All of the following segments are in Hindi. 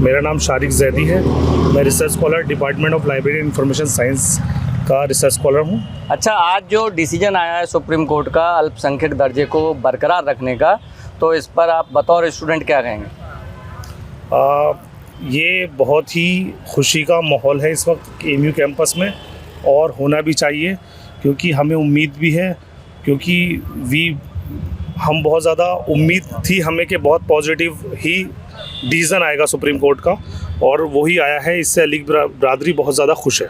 मेरा नाम शारिक जैदी है। मैं research scholar department of library and information science का रिसर्च स्कॉलर हूँ। अच्छा, आज जो डिसीजन आया है सुप्रीम कोर्ट का अल्पसंख्यक दर्जे को बरकरार रखने का, तो इस पर आप बतौर स्टूडेंट क्या कहेंगे? ये बहुत ही खुशी का माहौल है इस वक्त एमयू कैंपस में, और होना भी चाहिए, क्योंकि हमें उम्मीद भी है, क्योंकि हम बहुत ज़्यादा उम्मीद थी हमें कि बहुत पॉजिटिव ही डिसीज़न आएगा सुप्रीम कोर्ट का, और वही आया है। इससे अली बिरादरी बहुत ज़्यादा खुश है।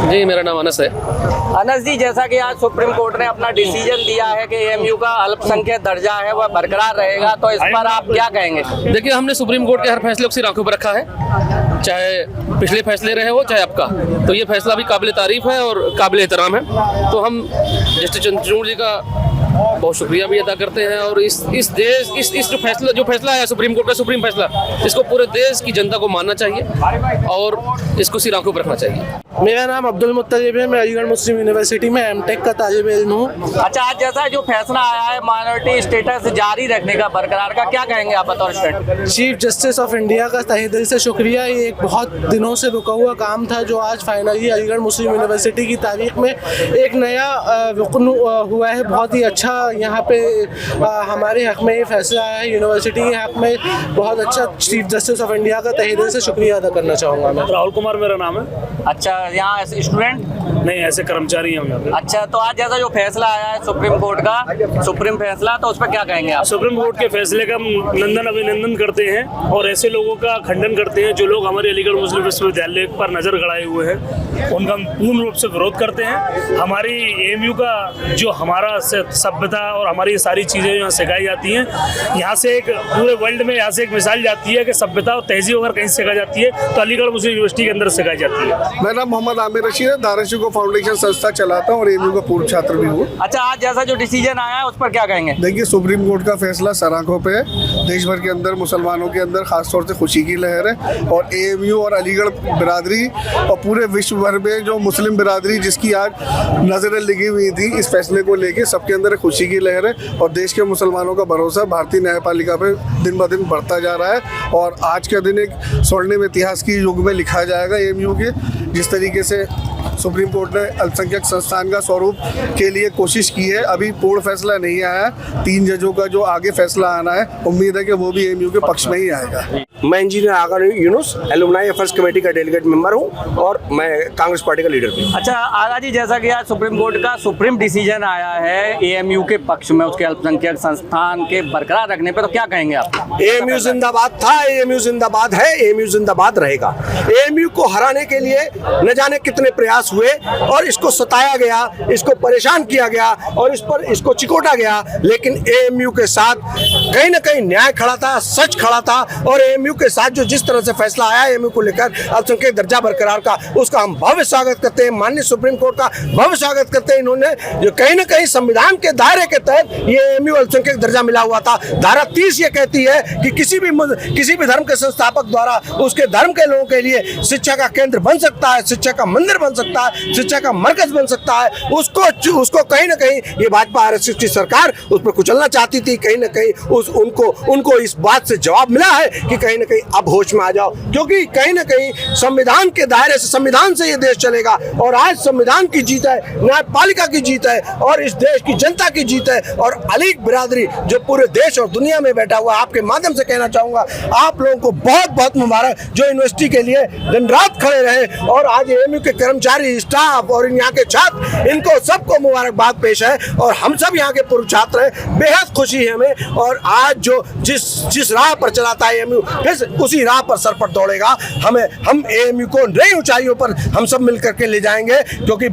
जी, मेरा नाम अनस है। अनस जी, जैसा कि आज सुप्रीम कोर्ट ने अपना डिसीजन दिया है कि एएमयू का अल्पसंख्यक दर्जा है वह बरकरार रहेगा, तो इस पर आप क्या कहेंगे? देखिए, हमने सुप्रीम कोर्ट के हर फैसले को सिर आंखों पर रखा है, चाहे पिछले फैसले रहे हो चाहे आपका। तो ये फैसला भी काबिल तारीफ है और काबिल एहतराम है। तो हम जस्टिस चंद्रचूड़ जी का बहुत शुक्रिया भी अदा करते हैं, और इस जो फैसला आया सुप्रीम कोर्ट का सुप्रीम फैसला, इसको पूरे देश की जनता को मानना चाहिए और इसको सिर आंखों पर रखना चाहिए। मेरा नाम अब्दुल मुत्तलिब है। मैं अलीगढ़ मुस्लिम यूनिवर्सिटी में एमटेक का तालिब इल्म हूँ। अच्छा, आज जैसा जो फैसला आया है माइनॉरिटी स्टेटस जारी रखने का, बरकरार का, क्या कहेंगे आप बतौर student? Chief justice of India का तहे दिल से शुक्रिया। ये एक बहुत दिनों से रुका हुआ काम था, जो आज फाइनली अलीगढ़ मुस्लिम यूनिवर्सिटी की तारीख में एक नया रुकन हुआ है। बहुत ही अच्छा यहाँ पे हमारे हक़ में ये फैसला आया है, यूनिवर्सिटी के हक़ में बहुत अच्छा। चीफ जस्टिस ऑफ इंडिया का तहे दिल से शुक्रिया अदा करना चाहूँगा मैं। राहुल कुमार मेरा नाम है। अच्छा, यहाँ स्टूडेंट नहीं, ऐसे कर्मचारी हैं हम यहाँ पे। अच्छा, तो आज जैसा जो फैसला आया है सुप्रीम कोर्ट का, सुप्रीम फैसला, तो उस पर क्या कहेंगे आप? सुप्रीम कोर्ट के फैसले का हम अभिनंदन करते हैं, और ऐसे लोगों का खंडन करते हैं जो लोग हमारे अलीगढ़ मुस्लिम विश्वविद्यालय पर नज़र गड़ाए हुए हैं। उनका हम पूर्ण रूप से विरोध करते हैं। हमारी एएमयू का जो हमारा सभ्यता और हमारी सारी चीज़ें यहाँ सिखाई जाती हैं, यहाँ से एक पूरे वर्ल्ड में यहाँ से एक मिसाल जाती है कि सभ्यता और तहजीब अगर कहीं सिखाई जाती है तो अलीगढ़ मुस्लिम यूनिवर्सिटी के अंदर सिखाई जाती है। मेरा नाम मोहम्मद आमिर रशीद है। धाराशिव फाउंडेशन संस्था चलाता हूँ और एएमयू का पूर्व छात्र भी हूँ। अच्छा, आज जैसा जो डिसीजन आया है उस पर क्या कहेंगे? देखिए, सुप्रीम कोर्ट का फैसला सराखों पे है। देश भर के अंदर मुसलमानों के अंदर खासतौर से खुशी की लहर है, और एएमयू और अलीगढ़ बिरादरी और पूरे विश्व भर में जो मुस्लिम बिरादरी जिसकी आज नजरें लगी हुई थी इस फैसले को लेके, सबके अंदर खुशी की लहर है। और देश के मुसलमानों का भरोसा भारतीय न्यायपालिका पे दिन ब दिन बढ़ता जा रहा है, और आज का दिन एक स्वर्णिम इतिहास की युग में लिखा जाएगा एएमयू के। जिस तरीके से सुप्रीम कोर्ट ने अल्पसंख्यक संस्थान का स्वरूप के लिए कोशिश की है, अभी पूर्ण फैसला नहीं आया है। 3 जजों का जो आगे फैसला आना है, उम्मीद है कि वो भी एएमयू के पक्ष में ही आएगा। मैं इंजीनियर आगा यूनुस, एलुमनाई अफेयर्स कमेटी का डेलीगेट मेंबर हूँ, और मैं कांग्रेस पार्टी का लीडर भी। अच्छा आगा जी, जैसा कि आज सुप्रीम कोर्ट का सुप्रीम डिसीजन आया है एएमयू के पक्ष में, उसके अल्पसंख्यक संस्थान के बरकरार रखने पे, तो क्या कहेंगे आप? एएमयू जिंदाबाद था, एएमयू जिंदाबाद है, एएमयू जिंदाबाद रहेगा। एएमयू को हराने के लिए न जाने कितने प्रयास हुए, और इसको सताया गया, इसको परेशान किया गया, और इसको चिकोटा गया, लेकिन एएमयू के साथ कहीं ना कहीं न्याय खड़ा था, सच खड़ा था। और एएमयू के साथ जो जिस तरह से फैसला आया एएमयू को लेकर अल्पसंख्यक दर्जा बरकरार का, उसका हम भव्य स्वागत करते हैं। माननीय सुप्रीम कोर्ट का भव्य स्वागत करते हैं। इन्होंने जो कहीं ना कहीं संविधान के दायरे के तहत ये एएमयू अल्पसंख्यक दर्जा मिला हुआ था। धारा 30 ये कहती है कि किसी भी धर्म के संस्थापक द्वारा उसके धर्म के लोगों के लिए शिक्षा का केंद्र बन सकता है, शिक्षा का मंदिर बन सकता है, शिक्षा का मरकज बन सकता है। उसको कहीं ना कहीं ये भाजपा आरएसएस की सरकार उस पर कुचलना चाहती थी। कहीं ना कहीं उनको इस बात से जवाब मिला है कि कहीं ना कहीं अब होश में आ जाओ, क्योंकि कहीं ना कहीं संविधान के दायरे से, संविधान से ये देश चलेगा। और आज संविधान की जीत है, न्यायपालिका की जीत है, और इस देश की जनता की जीत है। और अलीग बिरादरी जो पूरे देश और दुनिया में बैठा हुआ है, आपके माध्यम से कहना चाहूंगा, आप लोगों को बहुत बहुत मुबारक जो यूनिवर्सिटी के लिए दिन रात खड़े रहे। और आज एएमयू के कर्मचारी, स्टाफ और यहाँ के छात्र, इनको सबको मुबारकबाद पेश है। और हम सब यहाँ के पूर्व छात्र हैं, बेहद खुशी है हमें। और आज जो जिस राह पर चलाता है एएमयू, फिर उसी राह पर सर पर दौड़ेगा। हम एएमयू को नई ऊंचाइयों पर हम सब मिलकर के ले जाएंगे, क्योंकि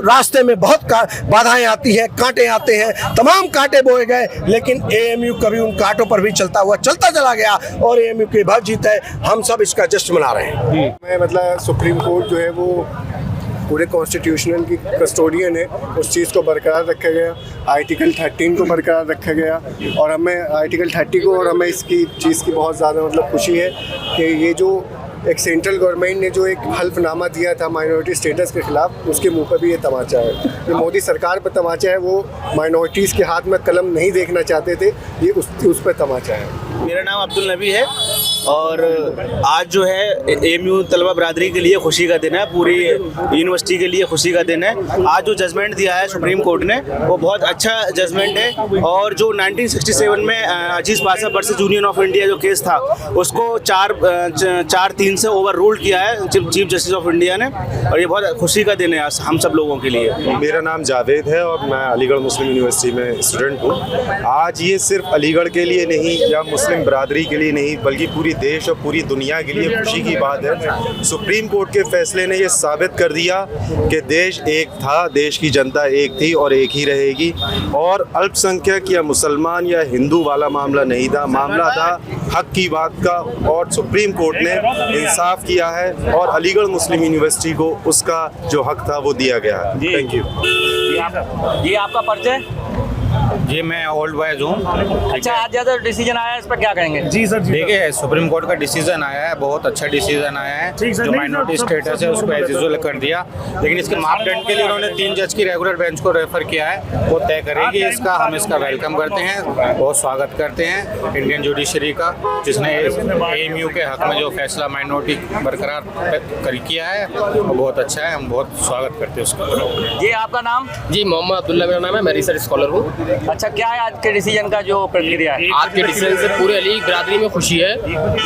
रास्ते में बहुत बाधाएं आती हैं, कांटे आते हैं, तमाम कांटे बोए गए, लेकिन एएमयू कभी उन कांटों पर भी चलता चला गया, और एएमयू की भव्य जीत है। हम सब इसका जश्न मना रहे हैं। मैं मतलब सुप्रीम कोर्ट जो है वो पूरे कॉन्स्टिट्यूशनल की कस्टोडियन है, उस चीज़ को बरकरार रखा गया। आर्टिकल 13 को बरकरार रखा गया, और हमें आर्टिकल 30 को, और हमें इसकी चीज़ की बहुत ज़्यादा मतलब खुशी है कि ये जो एक सेंट्रल गवर्नमेंट ने जो एक हल्फनामा दिया था माइनॉरिटी स्टेटस के खिलाफ, उसके मुंह पर भी ये तमाचा है। ये मोदी सरकार पर तमाचा है, वो माइनॉरिटीज़ के हाथ में कलम नहीं देखना चाहते थे, ये उस पर तमाचा है। मेरा नाम अब्दुल नबी है। और आज जो है AMU तलबा बरादरी के लिए खुशी का दिन है, पूरी यूनिवर्सिटी के लिए खुशी का दिन है। आज जो जजमेंट दिया है सुप्रीम कोर्ट ने वो बहुत अच्छा जजमेंट है, और जो 1967 में Aziz Pasha versus Union of India जो केस था उसको 4-3 से ओवर रूल किया है चीफ जस्टिस ऑफ इंडिया ने, और ये बहुत खुशी का दिन है हम सब लोगों के लिए। मेरा नाम जावेद है और मैं अलीगढ़ मुस्लिम यूनिवर्सिटी में स्टूडेंट हूँ। आज ये सिर्फ अलीगढ़ के लिए नहीं या मुस्लिम बरादरी के लिए नहीं बल्कि पूरी देश और पूरी दुनिया के लिए खुशी की बात है। सुप्रीम कोर्ट के फैसले ने ये साबित कर दिया कि देश एक था, देश की जनता एक थी और एक ही रहेगी, और अल्पसंख्यक या मुसलमान या हिंदू वाला मामला नहीं था, मामला था हक की बात का, और सुप्रीम कोर्ट ने इंसाफ किया है और अलीगढ़ मुस्लिम यूनिवर्सिटी को उसका जो हक था वो दिया गया है। Thank you. ये आपका परिचय? जी मैं ओल्ड बॉयज हूँ। अच्छा, आज जो डिसीजन आया है इस पर क्या कहेंगे? जी सर, देखिए सुप्रीम कोर्ट का डिसीजन आया है, बहुत अच्छा डिसीजन आया है। जो माइनॉरिटी स्टेटस है उसको एज यूजुअल कर दिया, लेकिन इसके मापदंड के लिए उन्होंने 3 जज की रेगुलर बेंच को रेफर किया है, वो तय करेगी इसका। हम इसका वेलकम करते हैं, बहुत स्वागत करते हैं इंडियन जुडिशरी का, जिसने AMU के हक में जो फैसला माइनॉरिटी बरकरार किया है वो बहुत अच्छा है। हम बहुत स्वागत करते हैं उसका। जी आपका नाम? जी मोहम्मद अब्दुल्ला मेरा नाम है, मैं रिसर्च स्कॉलर हूँ। अच्छा, क्या है आज के डिसीजन का जो प्रक्रिया है? आज के डिसीजन से पूरे अली बिरादरी में खुशी है,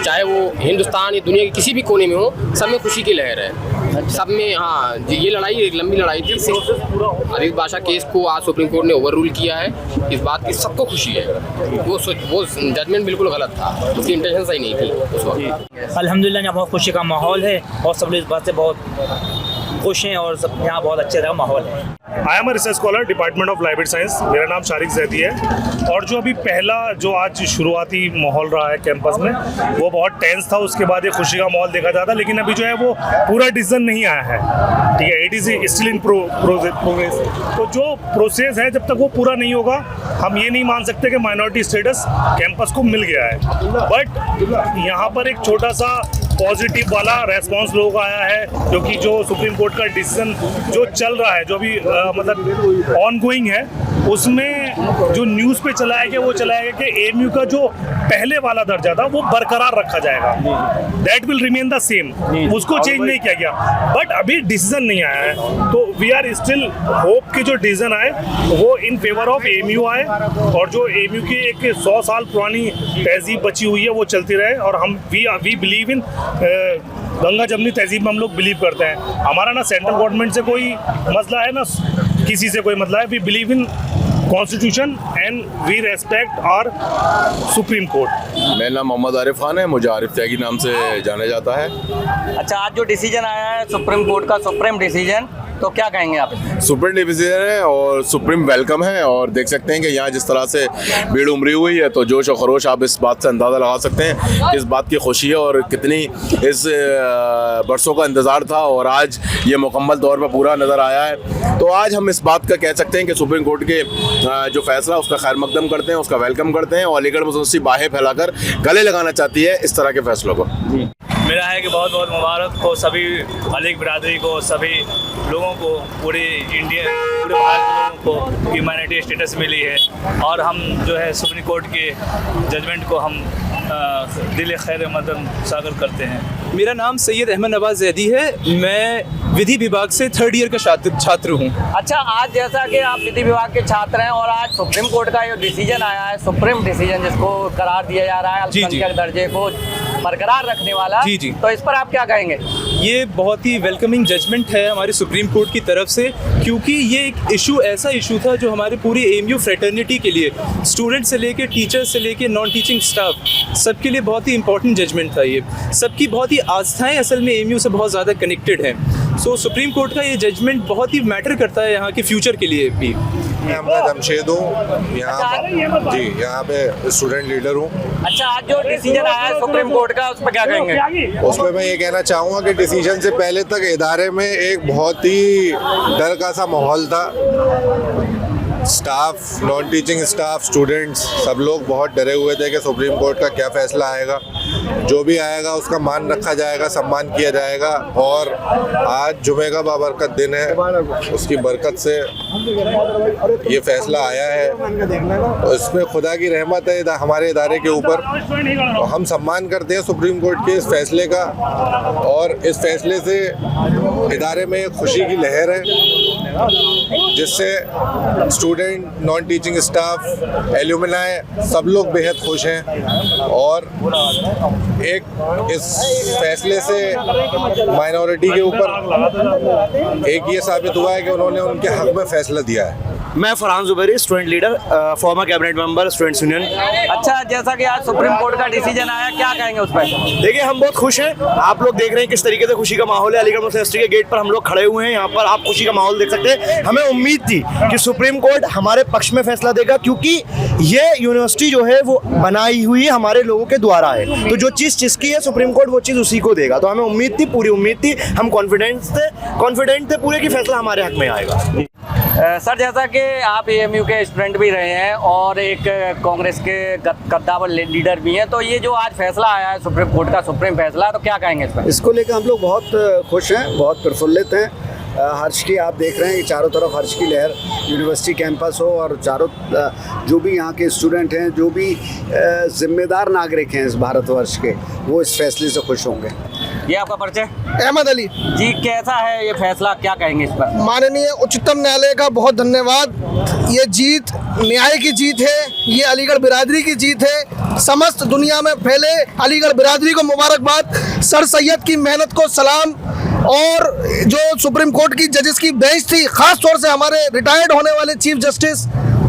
चाहे वो हिंदुस्तान या दुनिया के किसी भी कोने में हो, सब में खुशी की लहर है सब में। हाँ जी, ये लड़ाई एक लंबी लड़ाई थी। अजीज बादशाह केस को आज सुप्रीम कोर्ट ने ओवर रूल किया है, इस बात की सबको खुशी है। वो जजमेंट बिल्कुल गलत था, उसकी इंटेंशन सही नहीं थी उस वक्त। अल्हम्दुलिल्लाह यहाँ बहुत खुशी का माहौल है और सब लोग इस बात से बहुत खुश हैं और सब यहाँ बहुत अच्छे तरह माहौल है। I am research scholar department of library science, मेरा नाम शारिक जैदी है। और जो अभी पहला जो आज शुरुआती माहौल रहा है कैंपस में वो बहुत टेंस था, उसके बाद एक खुशी का माहौल देखा जाता, लेकिन अभी जो है वो पूरा डिसीजन नहीं आया है, ठीक है, it is still in progress. तो जो प्रोसेस है जब तक वो पूरा नहीं होगा हम ये नहीं मान सकते कि माइनॉरिटी स्टेटस कैंपस को मिल गया है। बट यहाँ पर एक छोटा सा पॉजिटिव वाला रेस्पॉन्स लोगों का आया है, क्योंकि जो सुप्रीम कोर्ट का डिसीजन जो चल रहा है, जो भी मतलब ऑन गोइंग है, उसमें जो न्यूज़ पे चलाया गया वो चलाया गया कि AMU का जो पहले वाला दर्जा था वो बरकरार रखा जाएगा, that will remain the same, उसको चेंज नहीं किया गया। बट अभी डिसीजन नहीं आया है, तो वी आर स्टिल होप कि जो डिसीजन आए वो इन फेवर ऑफ AMU आए, और जो AMU की एक 100 साल पुरानी तहजीब बची हुई है वो चलती रहे। और हम वी बिलीव इन गंगा जमनी तहजीब में हम लोग बिलीव करते हैं। हमारा ना सेंट्रल गवर्नमेंट से कोई मसला है ना किसी से कोई मतलब है। We believe in constitution and we respect our supreme court. मेरा नाम मोहम्मद आरिफ खान है, मुझे आरिफ त्यागी नाम से जाना जाता है। अच्छा, आज जो डिसीजन आया है सुप्रीम कोर्ट का, सुप्रीम डिसीजन, तो क्या कहेंगे आप? सुप्रीम डिसीजन है और सुप्रीम वेलकम है, और देख सकते हैं कि यहाँ जिस तरह से भीड़ उमड़ी हुई है तो जोश और खरोश आप इस बात से अंदाज़ा लगा सकते हैं कि इस बात की खुशी है और कितनी इस बरसों का इंतज़ार था और आज ये मुकम्मल तौर पर पूरा नज़र आया है। तो आज हम इस बात का कह सकते हैं कि सुप्रीम कोर्ट के जो फैसला उसका खैर मकदम करते हैं, उसका वेलकम करते हैं, और अलीगढ़ मुस्लिम बाहें फैलाकर गले लगाना चाहती है इस तरह के फैसलों को। मेरा है कि बहुत बहुत मुबारक हो सभी अलीगढ़ बिरादरी को, सभी लोगों को, पूरे इंडिया, पूरे भारत के लोगों को ह्यूमैनिटी स्टेटस मिली है, और हम जो है सुप्रीम कोर्ट के जजमेंट को हम दिल खैर मकदम सागर करते हैं। मेरा नाम सैयद अहमद नवाज जैदी है, मैं विधि विभाग से 3rd ईयर का छात्र हूँ। अच्छा, आज जैसा कि आप विधि विभाग के छात्र हैं और आज सुप्रीम कोर्ट का ये डिसीजन आया है, सुप्रीम डिसीजन जिसको करार दिया जा रहा है अल्पसंख्यक दर्जे को बरकरार रखने वाला, जी। तो इस पर आप क्या कहेंगे? ये बहुत ही वेलकमिंग जजमेंट है हमारे सुप्रीम कोर्ट की तरफ से, क्योंकि ये एक ऐसा इशू था जो हमारे पूरी AMU फ्रेटर्निटी के लिए, स्टूडेंट से लेके टीचर्स से लेके नॉन टीचिंग स्टाफ, सबके लिए बहुत ही इंपॉर्टेंट जजमेंट था। ये सबकी बहुत ही आस्थाएं असल में AMU से बहुत ज़्यादा कनेक्टेड हैं। सो सुप्रीम कोर्ट का ये जजमेंट बहुत ही मैटर करता है यहाँ के फ्यूचर के लिए भी। मैं अहमद जमशेद हूँ, यहाँ पे स्टूडेंट लीडर हूँ। अच्छा, आज जो डिसीजन आया है सुप्रीम कोर्ट का उस पर क्या कहेंगे? उसमें मैं ये कहना चाहूँगा कि डिसीजन से पहले तक इदारे में एक बहुत ही डर का सा माहौल था, staff, non teaching staff, students सब लोग बहुत डरे हुए थे कि सुप्रीम कोर्ट का क्या फैसला आएगा। जो भी आएगा उसका मान रखा जाएगा, सम्मान किया जाएगा। और आज जुमे का बाबरकत दिन है, उसकी बरकत से ये फैसला आया है। इसमें खुदा की रहमत है हमारे इदारे के ऊपर। तो हम सम्मान करते हैं सुप्रीम कोर्ट के इस फैसले का, और इस फैसले से इदारे में खुशी की लहर है, जिससे student, non teaching staff, alumni सब लोग बेहद खुश हैं। और एक इस फैसले से माइनॉरिटी के ऊपर एक ये साबित हुआ है कि उन्होंने उनके हक में फैसला दिया है। मैं Farhan Zubairi, student leader, former cabinet member, students union. अच्छा, जैसा कि आज सुप्रीम कोर्ट का डिसीजन आया, क्या कहेंगे उस पर? देखिए, हम बहुत खुश हैं। आप लोग देख रहे हैं किस तरीके से खुशी का माहौल है। अलीगढ़ मुस्लिम यूनिवर्सिटी के गेट पर हम लोग खड़े हुए हैं। यहाँ पर आप खुशी का माहौल देख सकते हैं। हमें उम्मीद थी कि सुप्रीम कोर्ट हमारे पक्ष में फैसला देगा, क्योंकि ये यूनिवर्सिटी जो है वो बनाई हुई हमारे लोगों के द्वारा है। तो जो चीज़ जिसकी है सुप्रीम कोर्ट वो चीज़ उसी को देगा। तो हमें उम्मीद थी, पूरी उम्मीद थी, हम कॉन्फिडेंट थे पूरे कि फैसला हमारे हक में आएगा। सर, जैसा कि आप एएमयू के स्टूडेंट भी रहे हैं और एक कांग्रेस के कद्दावर लीडर भी हैं, तो ये जो आज फैसला आया है सुप्रीम कोर्ट का, सुप्रीम फैसला, तो क्या कहेंगे इस पर? इसको लेकर हम लोग बहुत खुश हैं, बहुत प्रफुल्लित हैं। हर्ष की आप देख रहे हैं कि चारों तरफ हर्ष की लहर, यूनिवर्सिटी कैंपस हो और चारों जो भी यहाँ के स्टूडेंट हैं, जो भी जिम्मेदार नागरिक हैं इस भारतवर्ष के, वो इस फैसले से खुश होंगे। ये आपका परिचय? अहमद अली जी, कैसा है ये फैसला, क्या कहेंगे इस पर? माननीय उच्चतम न्यायालय का बहुत धन्यवाद। ये जीत न्याय की जीत है, ये अलीगढ़ बिरादरी की जीत है। समस्त दुनिया में फैले अलीगढ़ बिरादरी को मुबारकबाद, सर सैयद की मेहनत को सलाम। और जो सुप्रीम कोर्ट की जजेस की बेंच थी, खास तौर से हमारे रिटायर्ड होने वाले चीफ जस्टिस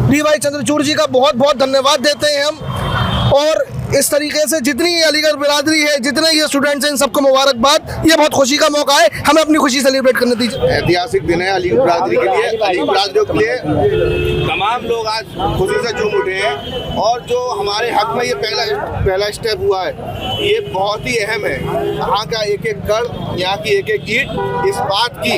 DY चंद्रचूड़ जी का बहुत बहुत धन्यवाद देते हैं हम। और इस तरीके से जितनी ये अलीगढ़ बिरादरी है, जितने ये स्टूडेंट्स हैं, इन सबको मुबारकबाद। ये बहुत खुशी का मौका है, हमें अपनी खुशी सेलिब्रेट करने दीजिए। ऐतिहासिक दिन है अलीगढ़ बिरादरी के लिए, अलीगढ़ बिरादरियों के लिए। तमाम लोग आज खुशी से झूम उठे हैं, और जो हमारे हक में ये पहला स्टेप हुआ है, ये बहुत ही अहम है। यहाँ का एक एक कण, यहाँ की एक एक ईंट इस बात की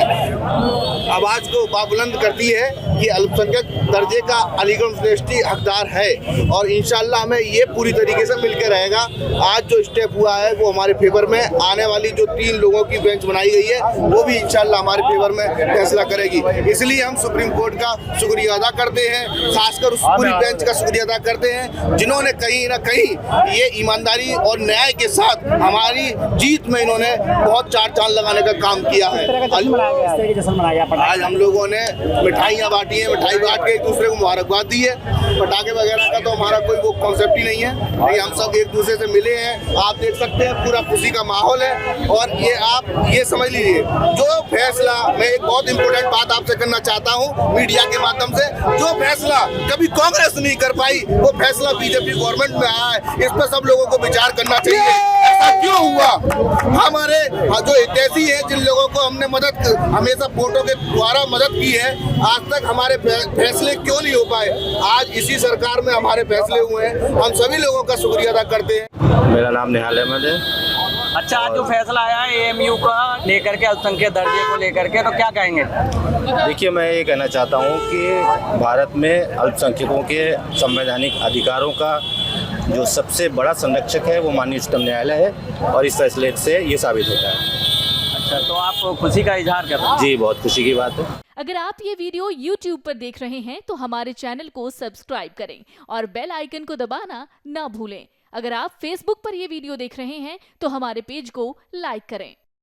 आवाज़ को बाबुलंद करती है कि अल्पसंख्यक दर्जे का अलीगढ़ यूनिवर्सिटी हकदार है। और इंशाल्लाह हमें ये पूरी तरीके से मिलकर रहेगा। आज जो स्टेप हुआ है वो हमारे फेवर में, आने वाली जो 3 लोगों की बेंच बनाई गई है वो भी इंशाल्लाह हमारे फेवर में फैसला करेगी। इसलिए हम सुप्रीम कोर्ट का शुक्रिया अदा करते हैं, खासकर उस पूरी बेंच का शुक्रिया अदा करते हैं जिन्होंने कहीं ना कहीं ये ईमानदारी और न्याय के साथ हमारी जीत में इन्होंने बहुत चार चांद लगाने का काम किया है। आज हम लोगों ने मिठाइयाँ बांटी हैं, मिठाई बांट के एक दूसरे को मुबारकबाद दी है। पटाखे वगैरह का तो हमारा कोई वो कॉन्सेप्ट ही नहीं है, लेकिन हम सब एक दूसरे से मिले हैं। आप देख सकते हैं पूरा खुशी का माहौल है। और ये आप ये समझ लीजिए, जो फैसला, मैं एक बहुत इंपॉर्टेंट बात आपसे करना चाहता हूँ मीडिया के माध्यम से, जो फैसला कभी कांग्रेस नहीं कर पाई वो फैसला बीजेपी गवर्नमेंट में आया है। इस पर सब लोगों को विचार करना चाहिए, ऐसा क्यों हुआ। हमारे जो हितैषी है, जिन लोगों को हमने मदद हमेशा वोटों के द्वारा मदद की है, आज तक हमारे फैसले क्यों नहीं हो पाए। आज इसी सरकार में हमारे फैसले हुए हैं, हम सभी लोगों का शुक्रिया अदा करते हैं। मेरा नाम निहाल अहमद है। अच्छा, आज जो फैसला आया है एएमयू का लेकर के, अल्पसंख्यक दर्जे को लेकर के, तो क्या कहेंगे? देखिए, मैं ये कहना चाहता हूँ कि भारत में अल्पसंख्यकों के संवैधानिक अधिकारों का जो सबसे बड़ा संरक्षक है वो माननीय उच्चतम न्यायालय है, और इस फैसले से ये साबित होता है। अच्छा, तो आप खुशी का इजहार कर रहे हैं? जी, बहुत खुशी की बात है। अगर आप ये वीडियो YouTube पर देख रहे हैं तो हमारे चैनल को सब्सक्राइब करें और बेल आइकन को दबाना ना भूलें। अगर आप Facebook पर ये वीडियो देख रहे हैं तो हमारे पेज को लाइक करें।